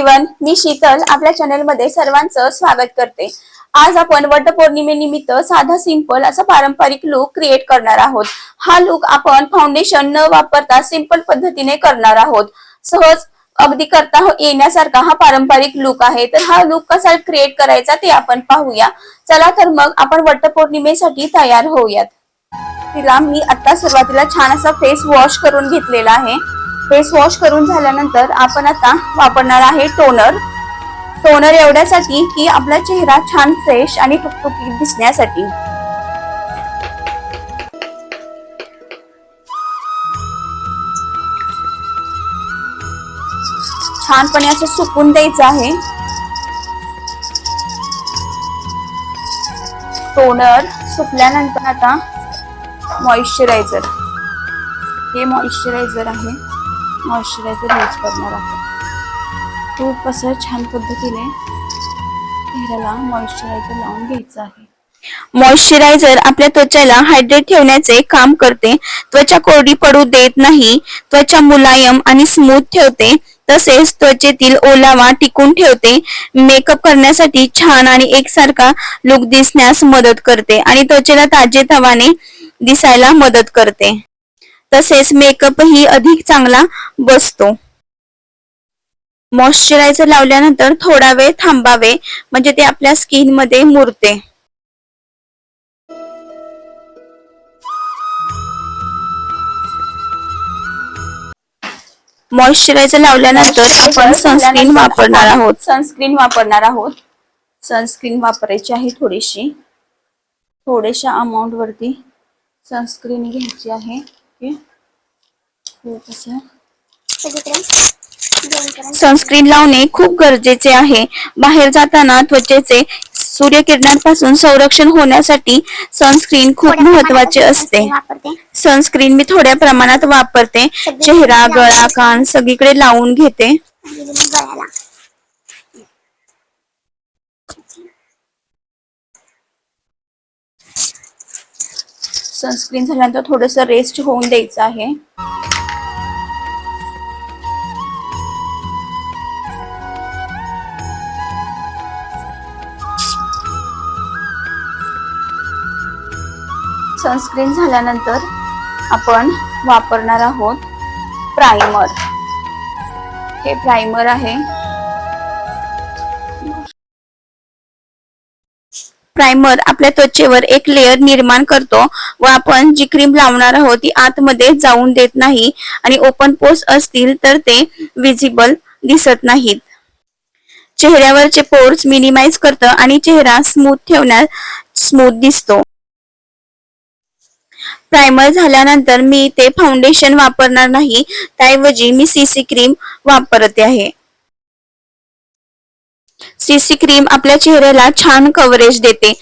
Everyone, मी शीतल आपल्या channel मध्ये सर्वांचं स्वागत करते। आज आपण वटपौर्णिमेनिमित्त साधा सिंपल असा पारंपरिक लुक क्रिएट करणार आहोत। हा लुक आपण फाउंडेशन न वापरता सिंपल पद्धतीने करणार आहोत। सहज अगदी करता येण्यासारखा हा पारंपरिक लुक आहे। तर हा लुक कसा क्रिएट करायचा ते आपण पाहूया। चला तर मग आपण वटपौर्णिमेसाठी तयार होऊयात। तिला मी आता सुरुवातीला छान असा फेस वॉश करून घेतलेला आहे। फेस वॉश करून झाल्यानंतर आपण आता वापरणार आहे टोनर। टोनर एवढ्यासाठी की आपला चेहरा छान फ्रेश आणि टुकटुकीत दिसण्यासाठी। छानपणे असं सुकून द्यायचं आहे। टोनर सुकल्यानंतर आता मॉइश्चरायझर, हे मॉइश्चरायझर आहे, मॉइश्चरायझर यूज करणार आहोत। खूप असं छान पद्धतीने चेहऱ्याला मॉइश्चरायझर लावून घ्यायचं आहे। मॉइश्चरायझर आपल्या त्वचेला हायड्रेट ठेवण्याचे काम करते, त्वचा कोरडी पडू देत नाही, त्वचा मुलायम आणि स्मूथ ठेवते, तसेच त्वचेतील ओलावा टिकून ठेवते, मेकअप करण्यासाठी छान आणि एकसारखा लुक दिसण्यास मदत करते आणि त्वचेला ताजेतवाने दिसायला मदत करते। तसेच मेकअप ही अधिक चांगला बसतो। मॉइश्चरायझर लावल्यानंतर थोडा वेळ थांबावे, म्हणजे ते आपल्या स्किन मध्ये मुरते। मॉइश्चरायझर लावल्यानंतर आपण सनस्क्रीन वापरणार आहोत। सनस्क्रीन वापरायची आहे थोडीशी, थोड्याशा अमाउंट वरती सनस्क्रीन घ्यायची आहे। सनस्क्रीन लावणे खूप गरजेचे आहे। बाहेर जाताना त्वचेचे सूर्यकिरणांपासून संरक्षण होण्यासाठी सनस्क्रीन खूप महत्त्वाचे असते। सनस्क्रीन मी थोड्या प्रमाणात वापरते, चेहरा, गळा, कान सगळीकडे लावून घेते। सनस्क्रीन झाल्यानंतर थोडंसं रेस्ट होऊन द्यायचं आहे। सनस्क्रीन झाल्यानंतर आपण वापरणार आहोत प्राइमर। हे प्राइमर आहे। प्राइमर आपल्या त्वचेवर एक लेयर निर्माण करतो व आपण जी क्रीम लावणार आहोत ती आतमध्ये जाऊन देत नाही आणि ओपन पोर्स असतील तर ते विजिबल दिसत नाहीत। चेहऱ्यावरचे पोर्स मिनिमाइज करतं आणि चेहरा स्मूथ दिसतो। प्राइमर झाल्यानंतर मी ते फाउंडेशन वापरणार नाही, त्याऐवजी मी सीसी क्रीम वापरते आहे। सीसी क्रीम आपल्या चेहऱ्याला छान कव्हरेज देते।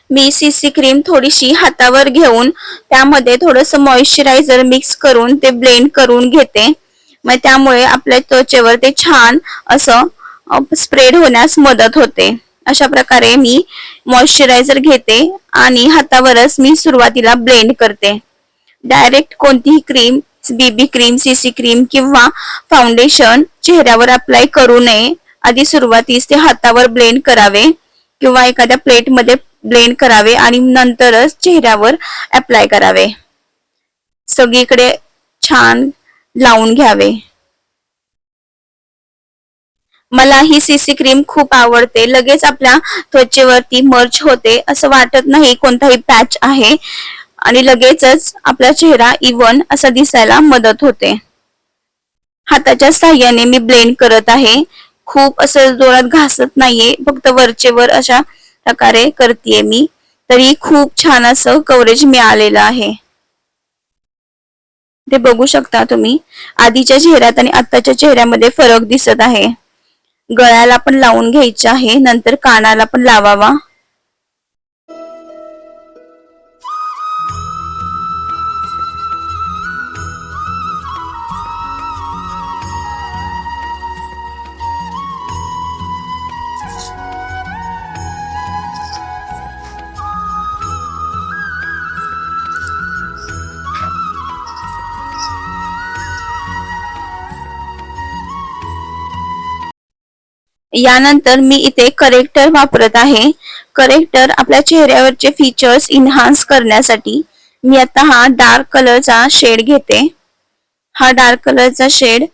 मी सीसी क्रीम थोडीशी हातावर घेऊन त्यामध्ये थोडंसं मॉइश्चरायझर मिक्स करून ते ब्लेंड करून घेते। मग त्यामुळे आपल्या त्वचेवर ते छान असं स्प्रेड होण्यास मदत होते। अशा प्रकारे मी मॉइश्चरायझर घेते आणि हातावरच मी सुरुवातीला ब्लेंड करते। डायरेक्ट कोणतीही cream, BB cream, CC cream किंवा फाउंडेशन चेहऱ्यावर अप्लाय करू नये। आधी सुरुवातीस ते हातावर ब्लेंड करावे किंवा एखाद्या प्लेट मध्ये ब्लेंड करावे आणि नंतरच चेहऱ्यावर अप्लाय करावे। सगळीकडे छान लावून घ्यावे। मला ही सीसी क्रीम खूप आवडते, लगेच आपल्या त्वचेवरती मर्ज होते, असं वाटत नाही कोणताही पॅच आहे आणि लगेचच आपला चेहरा इव्हन असा दिसायला मदत होते। हाताच्या साहाय्याने मी ब्लेंड करत आहे, खूप असं जोरात घासत नाहीये, फक्त वरचेवर अशा प्रकारे करतेय मी, तरी खूप छान असं कव्हरेज मिळालेलं आहे। ते बघू शकता तुम्ही, आधीच्या चेहऱ्यात आणि आताच्या चेहऱ्यामध्ये फरक दिसत आहे। गळ्याला पण लावून घ्यायचे आहे, नंतर कानाला पण लावावा। यानंतर मी इथे करेक्टर वापरत आहे. करेक्टर आपल्या चेहऱ्यावरचे फीचर्स इन्हान्स करण्यासाठी मी आता हा डार्क कलरचा शेड घेते. हा डार्क कलरचा शेड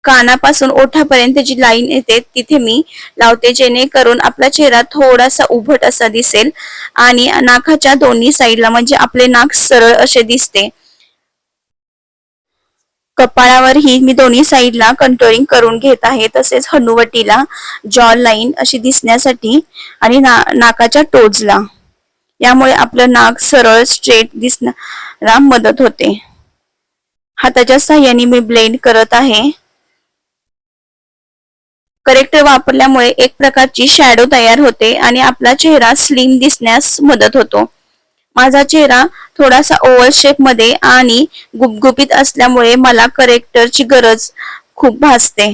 कानापासून ओठापर्यंत जी लाईन येते तिथे मी लावते, जेणेकरून आपला चेहरा थोडासा उभट असा दिसेल आणि नाकाच्या दोन्ही साईडला म्हणजे आपले नाक सरळ असे दिसते. कपाळावरही मी दोन्ही साईडला कंट्रोलिंग करून घेत आहे, तसेच हनुवटीला जॉ लाईन अशी दिसण्यासाठी आणि नाकाच्या टोचला, यामुळे आपलं नाक सरळ स्ट्रेट दिसण्याला मदत होते. हाताच्या साह्याने मी ब्लेंड करत आहे. करेक्टर वापरल्यामुळे एक प्रकारची शॅडो तयार होते आणि आपला चेहरा स्लिम दिसण्यास मदत होतो. माझा चेहरा थोडासा ओव्हल शेप मध्ये आणि गुपगुपीत असल्यामुळे मला करेक्टरची गरज खूप भासते.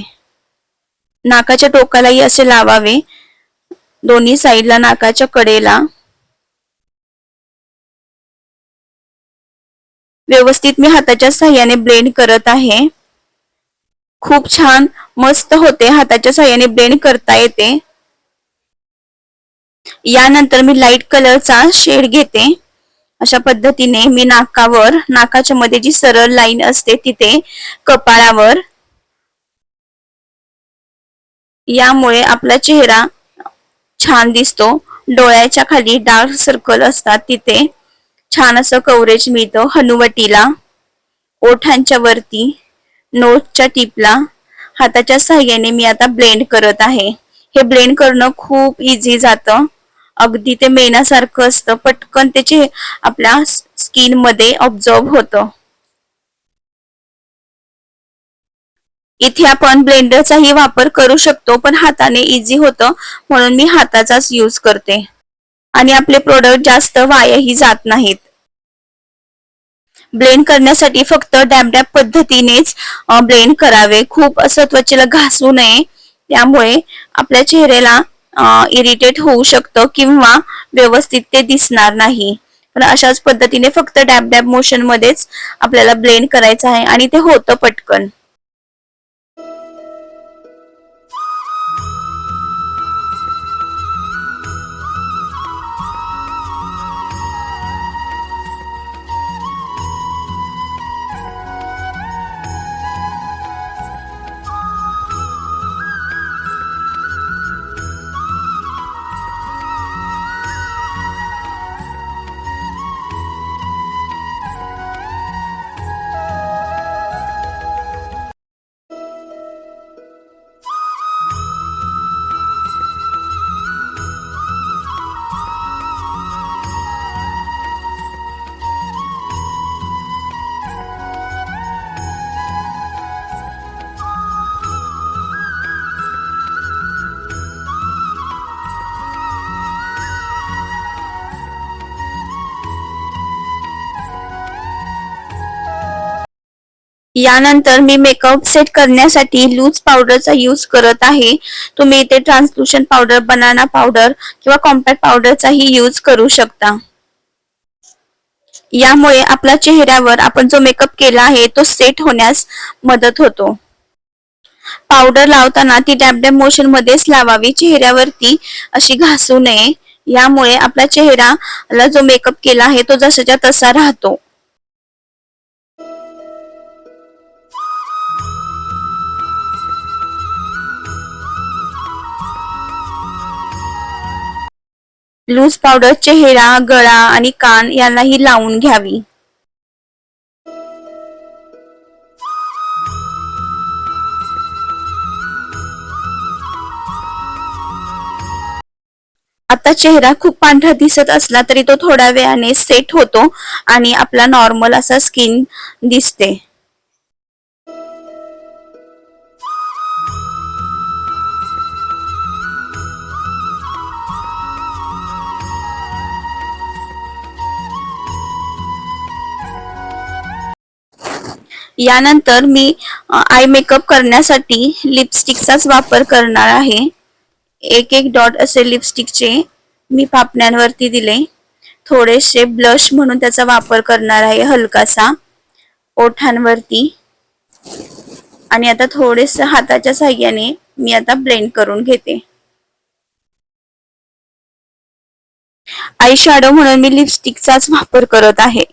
नाकाच्या टोकालाही असे लावावे, दोन्ही साईडला नाकाच्या कडेला. व्यवस्थित मी हाताच्या साह्याने ब्लेंड करत आहे. खूप छान मस्त होते, हाताच्या साह्याने ब्लेंड करता येते. यानंतर मी लाईट कलरचा शेड घेते. अशा पद्धतीने मी नाकावर, नाकाच्या मध्ये जी सरळ लाईन असते तिथे, कपाळावर, यामुळे आपला चेहरा छान दिसतो. डोळ्याच्या खाली डार्क सर्कल असतात तिथे छान असं कव्हरेज मिळतं. हनुवटीला, ओठांच्या वरती, नोजच्या टिपला हाताच्या साह्याने मी आता ब्लेंड करत आहे. हे ब्लेंड करणं खूप इझी जातं. अगदी ते मेणासारखं असतं, पटकन त्याचे आपल्या स्किन मध्ये ऑब्झर्व होतं. इथे आपण ब्लेंडरचाही वापर करू शकतो, पण हाताने इझी होतं म्हणून मी हाताचाच यूज करते आणि आपले प्रोडक्ट जास्त वायाही जात नाहीत. ब्लेंड करण्यासाठी फक्त डॅब डॅब पद्धतीनेच ब्लेंड करावे, खूप असं त्वचेला घासू नये, त्यामुळे आपल्या चेहऱ्याला इरिटेट होऊ शकतं किंवा व्यवस्थित ते दिसणार नाही. पण अशाच पद्धतीने फक्त डॅब डॅब मोशन मध्येच आपल्याला ब्लेंड करायचं आहे आणि ते होतं पटकन. यानंतर मी मेकअप सेट करण्यासाठी लूज पावडरचा यूज करत आहे. तुम्ही इथे ट्रान्सल्युशन पावडर, बनाना पावडर किंवा कॉम्पॅक्ट पावडरचाही यूज करू शकता. यामुळे आपल्या चेहऱ्यावर आपण जो मेकअप केला आहे तो सेट होण्यास मदत होतो. पावडर लावताना ती डॅब डॅब मोशन मध्येच लावावी, चेहऱ्यावरती अशी घासू नये. यामुळे आपल्या चेहऱ्याला जो मेकअप केला आहे तो जसाच्या तसा राहतो. लूज पावडर चेहरा, गळा आणि कान यांनाही लावून घ्यावी. आता चेहरा खूप पांढरा दिसत असला तरी तो थोड्या वेळाने सेट होतो आणि आपला नॉर्मल असा स्किन दिसते. यानंतर मी आय मेकअप करण्यासाठी लिपस्टिकचाच वापर करणार आहे. एक एक डॉट असे लिपस्टिकचे मी पापण्यांवरती दिले. थोडेसे ब्लश म्हणून त्याचा वापर करणार आहे हलकासा ओठांवरती. आणि आता थोडेसे हाताच्या साहाय्याने मी आता ब्लेंड करून घेते. आय शॅडो म्हणून मी लिपस्टिकचाच वापर करत आहे.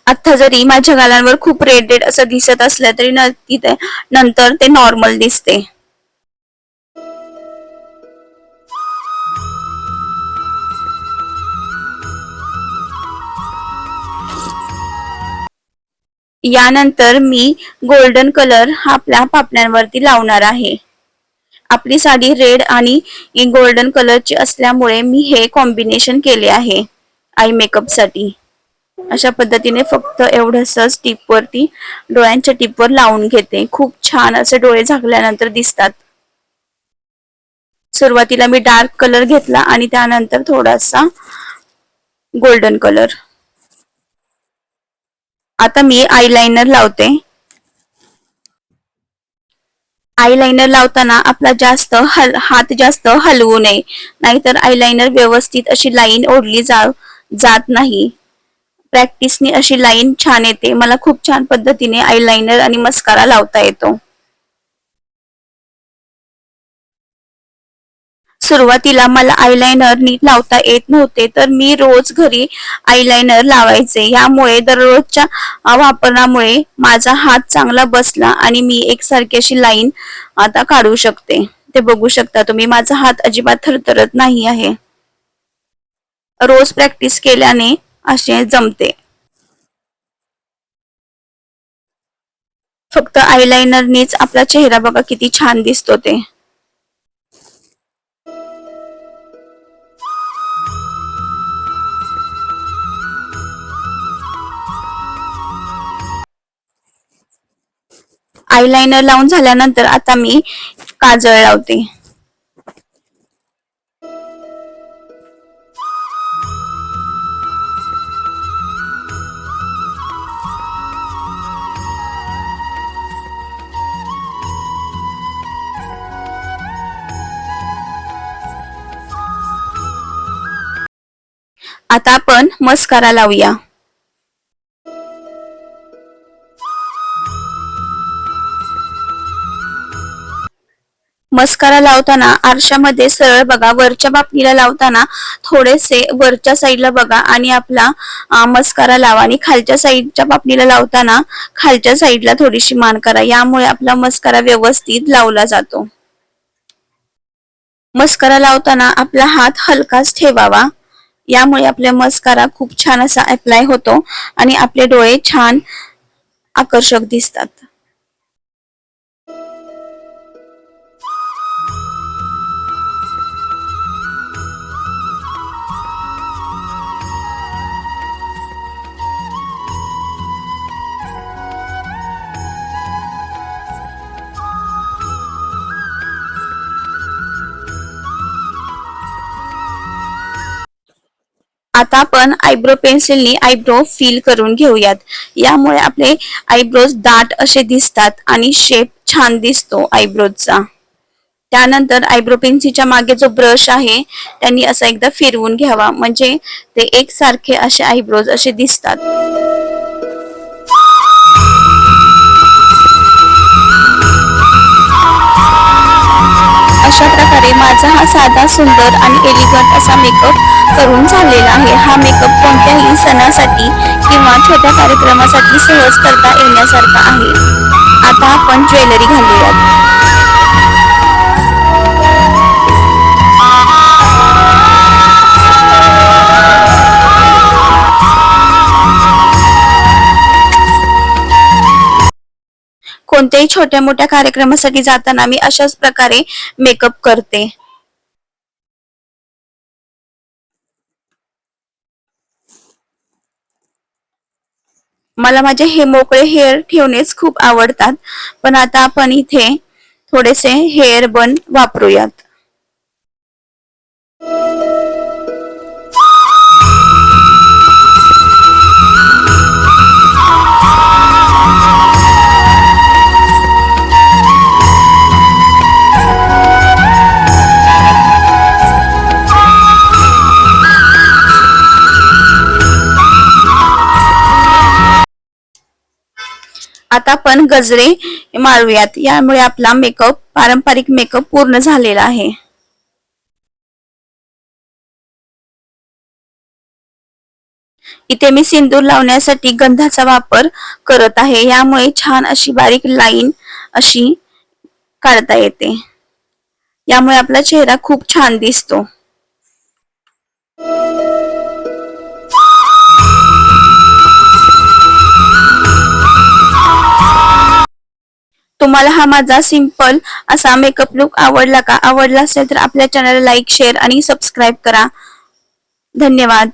आता जरी माझ्या गालांवर खूप रेड रेड असं दिसत असलं तरी नंतर ते नॉर्मल दिसते. यानंतर मी गोल्डन कलर हा आपल्या पापण्यांवरती लावणार आहे. आपली साडी रेड आणि गोल्डन कलरची असल्यामुळे मी हे कॉम्बिनेशन केले आहे आय मेकअप साठी. अशा पद्धतीने फक्त एवढंसच टिपवरती डोळ्यांच्या टिपवर लावून घेते. खूप छान असे डोळे झाकल्यानंतर दिसतात. सुरुवातीला मी डार्क कलर घेतला आणि त्यानंतर थोडासा गोल्डन कलर. आता मी आयलाइनर लावते. आयलाइनर लावताना आपला हात जास्त हलवू नये, नाहीतर आयलाइनर व्यवस्थित अशी लाईन ओढली जात नाही. प्रॅक्टिसने अशी लाईन छान येते. मला खूप छान पद्धतीने आयलाइनर आणि मस्कारा लावता येतो. सुरुवातीला मला आयलाइनर नीट लावता येत नव्हते, तर मी रोज घरी आयलाइनर लावायचे. यामुळे दररोजच्या वापरामुळे माझा हात चांगला बसला आणि मी एकसारखी अशी लाईन आता काढू शकते. ते बघू शकता तुम्ही, माझा हात अजिबात थरथरत नाही आहे. रोज प्रॅक्टिस केल्याने असे जमते. फक्त आयलाइनरनेच आपला चेहरा बघा किती छान दिसतो ते. आयलाइनर लावून झाल्यानंतर आता मी काजळ लावते. आता आपण मस्कारा लावूया. मस्कारा लावताना आरशामध्ये सरळ बघा. वरच्या पापणीला लावताना थोडेसे वरच्या साईडला बघा आणि आपला मस्कारा लावा, आणि खालच्या साईडच्या पापणीला लावताना खालच्या साईडला थोडीशी मान करा. यामुळे आपला मस्कारा व्यवस्थित लावला जातो. मस्कारा लावताना आपला हात हलकाच ठेवावा. यामुळे आपला मस्कारा खूप छान असा अप्लाय होतो आणि आपले डोळे छान आकर्षक दिसतात. आता आपण आयब्रो पेन्सिलने आयब्रो फिल करून घेऊयात. यामुळे आपले आयब्रोज दाट असे दिसतात आणि शेप छान दिसतो आयब्रोजचा. त्यानंतर आयब्रो पेन्सिलच्या मागे जो ब्रश आहे त्यांनी असा एकदा फिरवून घ्यावा, म्हणजे ते एकसारखे असे आयब्रोज असे दिसतात. अशा प्रकारे माझा हा साधा, सुंदर आणि एलिगंट असा मेकअप करून झालेला आहे. हा मेकअप कोणत्याही सणासाठी किंवा छोट्या कार्यक्रमासाठी सहज करता येण्यासारखा आहे. आता आपण ज्वेलरी घालूयात. कोणत्याही छोट्या मोठ्या कार्यक्रमासाठी जाताना मी अशाच प्रकारे मेकअप करते. मला माझे हे मोकळे हेअर ठेवणेच खूप आवडतात. पण आता आपण इथे थोडेसे हेअर बन वापरूयात. आता आपण गजरे माळूयात. यामुळे आपला मेकअप, पारंपरिक मेकअप पूर्ण झालेला आहे. इथे मी सिंदूर लावण्यासाठी गंधाचा वापर करत आहे. यामुळे छान अशी बारीक लाईन अशी काढता येते. यामुळे आपला चेहरा खूप छान दिसतो. तुम्हाला हा माझा सिंपल असा मेकअप लुक आवडला का? आवडला असेल तर आपल्या चॅनलला लाईक, शेअर आणि सबस्क्राईब करा. धन्यवाद.